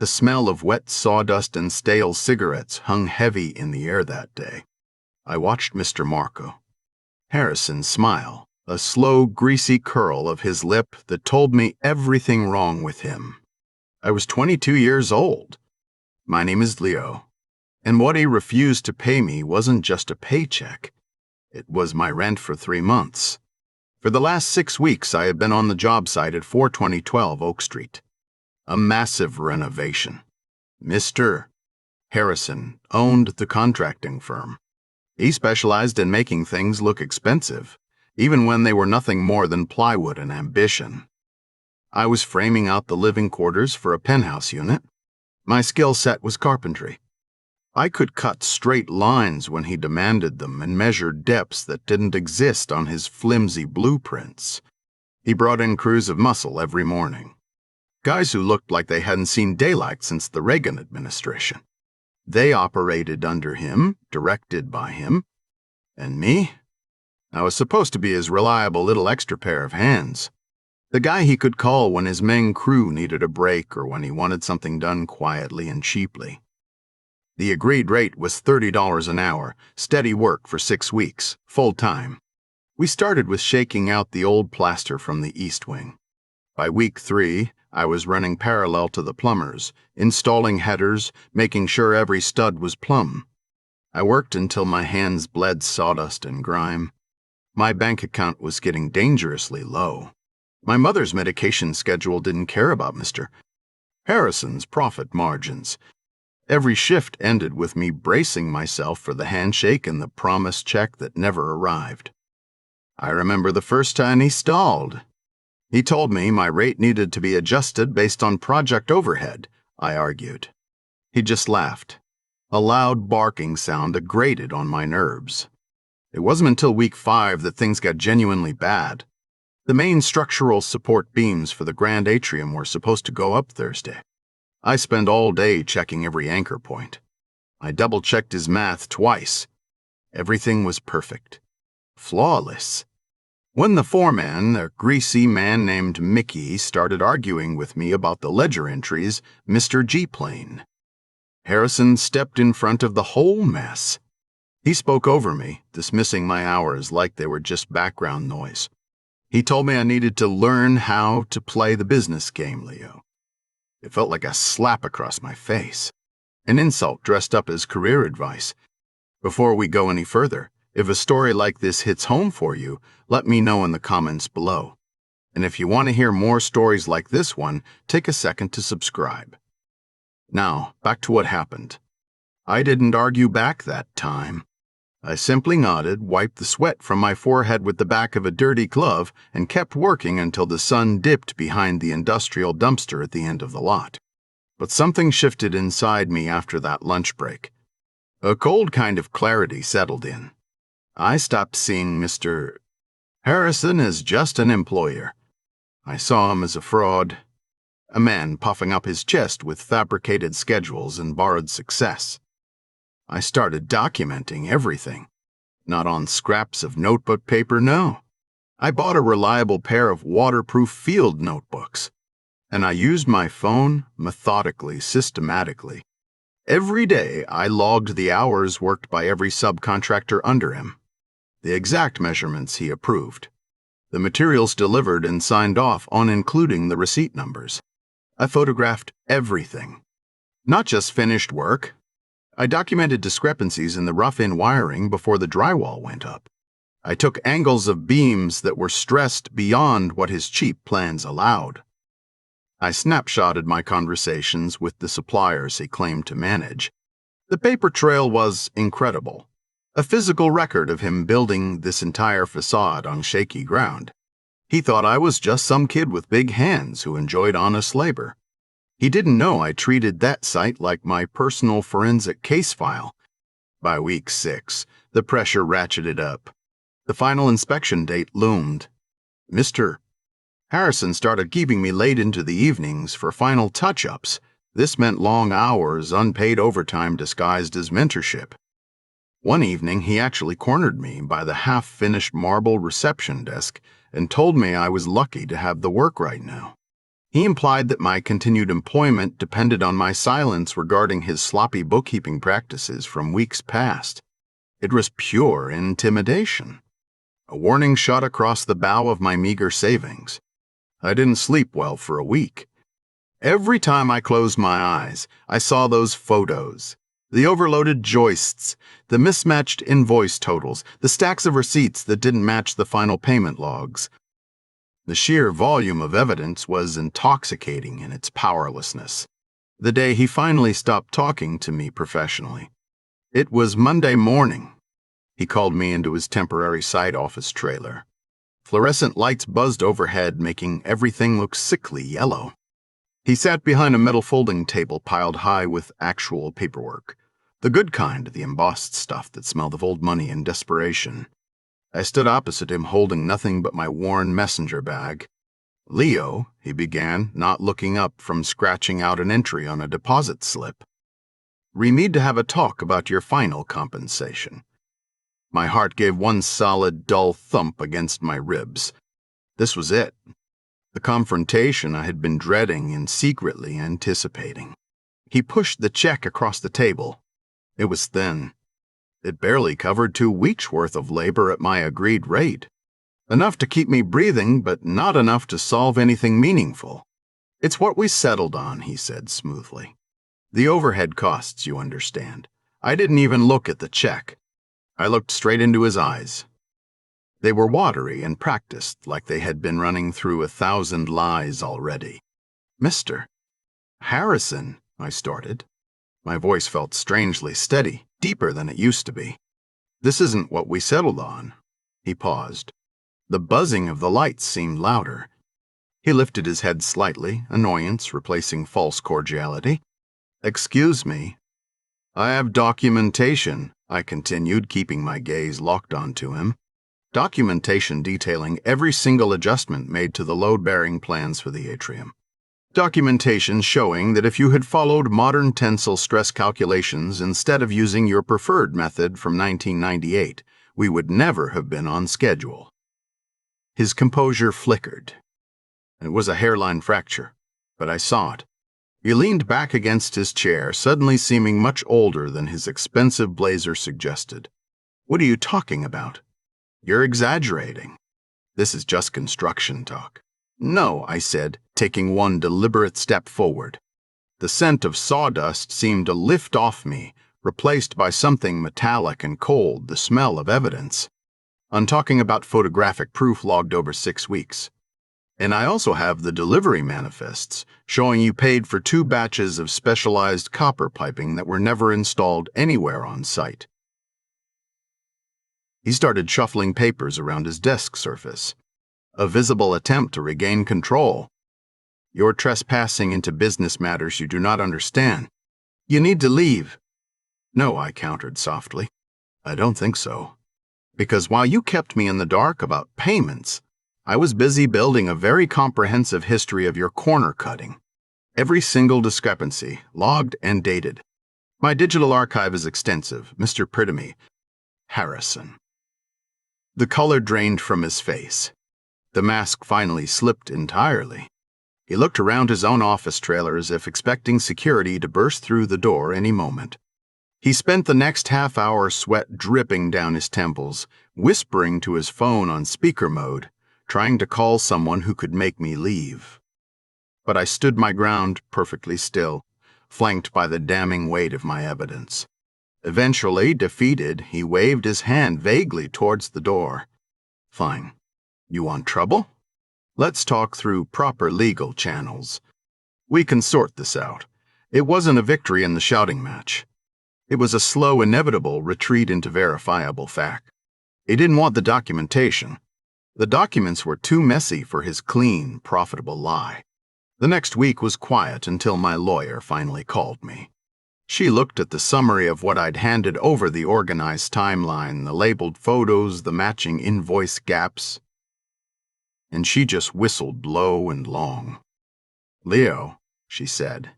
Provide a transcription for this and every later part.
The smell of wet sawdust and stale cigarettes hung heavy in the air that day. I watched Mr. Marco. Harrison smile, a slow, greasy curl of his lip that told me everything wrong with him. I was 22 years old. My name is Leo, and what he refused to pay me wasn't just a paycheck. It was my rent for 3 months. For the last 6 weeks, I had been on the job site at 42012 Oak Street. A massive renovation. Mr. Harrison owned the contracting firm. He specialized in making things look expensive, even when they were nothing more than plywood and ambition. I was framing out the living quarters for a penthouse unit. My skill set was carpentry. I could cut straight lines when he demanded them and measure depths that didn't exist on his flimsy blueprints. He brought in crews of muscle every morning. Guys who looked like they hadn't seen daylight since the Reagan administration. They operated under him, directed by him. And me? I was supposed to be his reliable little extra pair of hands. The guy he could call when his main crew needed a break or when he wanted something done quietly and cheaply. The agreed rate was $30 an hour, steady work for 6 weeks, full-time. We started with shaking out the old plaster from the east wing. By week 3, I was running parallel to the plumbers, installing headers, making sure every stud was plumb. I worked until my hands bled sawdust and grime. My bank account was getting dangerously low. My mother's medication schedule didn't care about Mr. Harrison's profit margins. Every shift ended with me bracing myself for the handshake and the promised check that never arrived. I remember the first time he stalled. He told me my rate needed to be adjusted based on project overhead, I argued. He just laughed. A loud barking sound that grated on my nerves. It wasn't until week 5 that things got genuinely bad. The main structural support beams for the grand atrium were supposed to go up Thursday. I spent all day checking every anchor point. I double-checked his math twice. Everything was perfect. Flawless. When the foreman, a greasy man named Mickey, started arguing with me about the ledger entries, Mr. G-Plane, Harrison stepped in front of the whole mess. He spoke over me, dismissing my hours like they were just background noise. He told me I needed to learn how to play the business game, Leo. It felt like a slap across my face, an insult dressed up as career advice. Before we go any further, if a story like this hits home for you, let me know in the comments below. And if you want to hear more stories like this one, take a second to subscribe. Now, back to what happened. I didn't argue back that time. I simply nodded, wiped the sweat from my forehead with the back of a dirty glove, and kept working until the sun dipped behind the industrial dumpster at the end of the lot. But something shifted inside me after that lunch break. A cold kind of clarity settled in. I stopped seeing Mr. Harrison as just an employer. I saw him as a fraud, a man puffing up his chest with fabricated schedules and borrowed success. I started documenting everything. Not on scraps of notebook paper, no. I bought a reliable pair of waterproof field notebooks, and I used my phone methodically, systematically. Every day, I logged the hours worked by every subcontractor under him, the exact measurements he approved, the materials delivered and signed off on, including the receipt numbers. I photographed everything, not just finished work. I documented discrepancies in the rough-in wiring before the drywall went up. I took angles of beams that were stressed beyond what his cheap plans allowed. I snapshotted my conversations with the suppliers he claimed to manage. The paper trail was incredible, a physical record of him building this entire facade on shaky ground. He thought I was just some kid with big hands who enjoyed honest labor. He didn't know I treated that site like my personal forensic case file. By week 6, the pressure ratcheted up. The final inspection date loomed. Mr. Harrison started keeping me late into the evenings for final touch-ups. This meant long hours, unpaid overtime disguised as mentorship. One evening, he actually cornered me by the half-finished marble reception desk and told me I was lucky to have the work right now. He implied that my continued employment depended on my silence regarding his sloppy bookkeeping practices from weeks past. It was pure intimidation. A warning shot across the bow of my meager savings. I didn't sleep well for a week. Every time I closed my eyes, I saw those photos. The overloaded joists, the mismatched invoice totals, the stacks of receipts that didn't match the final payment logs. The sheer volume of evidence was intoxicating in its powerlessness. The day he finally stopped talking to me professionally. It was Monday morning. He called me into his temporary side office trailer. Fluorescent lights buzzed overhead, making everything look sickly yellow. He sat behind a metal folding table piled high with actual paperwork. The good kind, the embossed stuff that smelled of old money and desperation. I stood opposite him holding nothing but my worn messenger bag. "Leo," he began, not looking up from scratching out an entry on a deposit slip. "We need to have a talk about your final compensation." My heart gave one solid, dull thump against my ribs. This was it. The confrontation I had been dreading and secretly anticipating. He pushed the check across the table. It was thin. It barely covered 2 weeks' worth of labor at my agreed rate. Enough to keep me breathing, but not enough to solve anything meaningful. "It's what we settled on," he said smoothly. "The overhead costs, you understand. I didn't even look at the check." I looked straight into his eyes. They were watery and practiced, like they had been running through 1,000 lies already. "Mr. Harrison," I started. My voice felt strangely steady, deeper than it used to be. "This isn't what we settled on." He paused. The buzzing of the lights seemed louder. He lifted his head slightly, annoyance replacing false cordiality. "Excuse me. I have documentation," I continued, keeping my gaze locked onto him. Documentation detailing every single adjustment made to the load-bearing plans for the atrium. Documentation showing that if you had followed modern tensile stress calculations instead of using your preferred method from 1998, we would never have been on schedule. His composure flickered. It was a hairline fracture, but I saw it. He leaned back against his chair, suddenly seeming much older than his expensive blazer suggested. "What are you talking about? You're exaggerating. This is just construction talk." "No," I said, taking one deliberate step forward. The scent of sawdust seemed to lift off me, replaced by something metallic and cold, the smell of evidence. "I'm talking about photographic proof logged over 6 weeks. And I also have the delivery manifests showing you paid for 2 batches of specialized copper piping that were never installed anywhere on site." He started shuffling papers around his desk surface. A visible attempt to regain control. "You're trespassing into business matters you do not understand. You need to leave." "No," I countered softly. "I don't think so. Because while you kept me in the dark about payments, I was busy building a very comprehensive history of your corner cutting. Every single discrepancy, logged and dated. My digital archive is extensive, Mr. Pridamy. Harrison." The color drained from his face. The mask finally slipped entirely. He looked around his own office trailer as if expecting security to burst through the door any moment. He spent the next half hour, sweat dripping down his temples, whispering to his phone on speaker mode, trying to call someone who could make me leave. But I stood my ground perfectly still, flanked by the damning weight of my evidence. Eventually, defeated, he waved his hand vaguely towards the door. "Fine. You want trouble? Let's talk through proper legal channels. We can sort this out." It wasn't a victory in the shouting match. It was a slow, inevitable retreat into verifiable fact. He didn't want the documentation. The documents were too messy for his clean, profitable lie. The next week was quiet until my lawyer finally called me. She looked at the summary of what I'd handed over, the organized timeline, the labeled photos, the matching invoice gaps, and she just whistled low and long. "Leo," she said,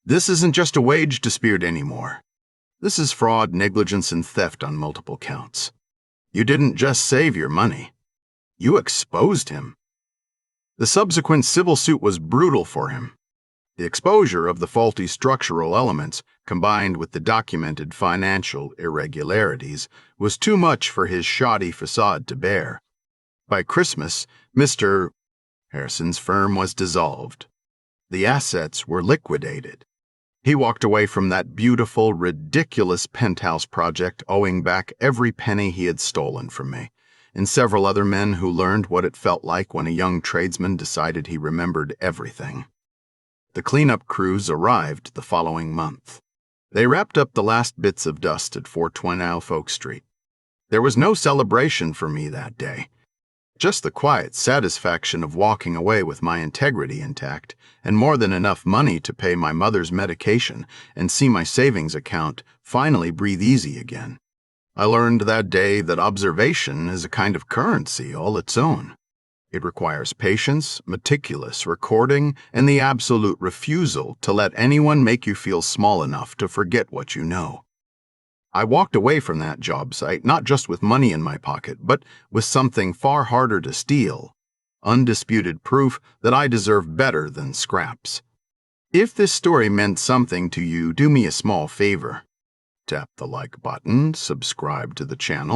"this isn't just a wage dispute anymore. This is fraud, negligence, and theft on multiple counts. You didn't just save your money. You exposed him." The subsequent civil suit was brutal for him. The exposure of the faulty structural elements, combined with the documented financial irregularities, was too much for his shoddy facade to bear. By Christmas, Mr. Harrison's firm was dissolved. The assets were liquidated. He walked away from that beautiful, ridiculous penthouse project owing back every penny he had stolen from me, and several other men who learned what it felt like when a young tradesman decided he remembered everything. The cleanup crews arrived the following month. They wrapped up the last bits of dust at 420 Folk Street. There was no celebration for me that day, just the quiet satisfaction of walking away with my integrity intact and more than enough money to pay my mother's medication and see my savings account finally breathe easy again. I learned that day that observation is a kind of currency all its own. It requires patience, meticulous recording, and the absolute refusal to let anyone make you feel small enough to forget what you know. I walked away from that job site not just with money in my pocket, but with something far harder to steal, undisputed proof that I deserve better than scraps. If this story meant something to you, do me a small favor. Tap the like button, subscribe to the channel,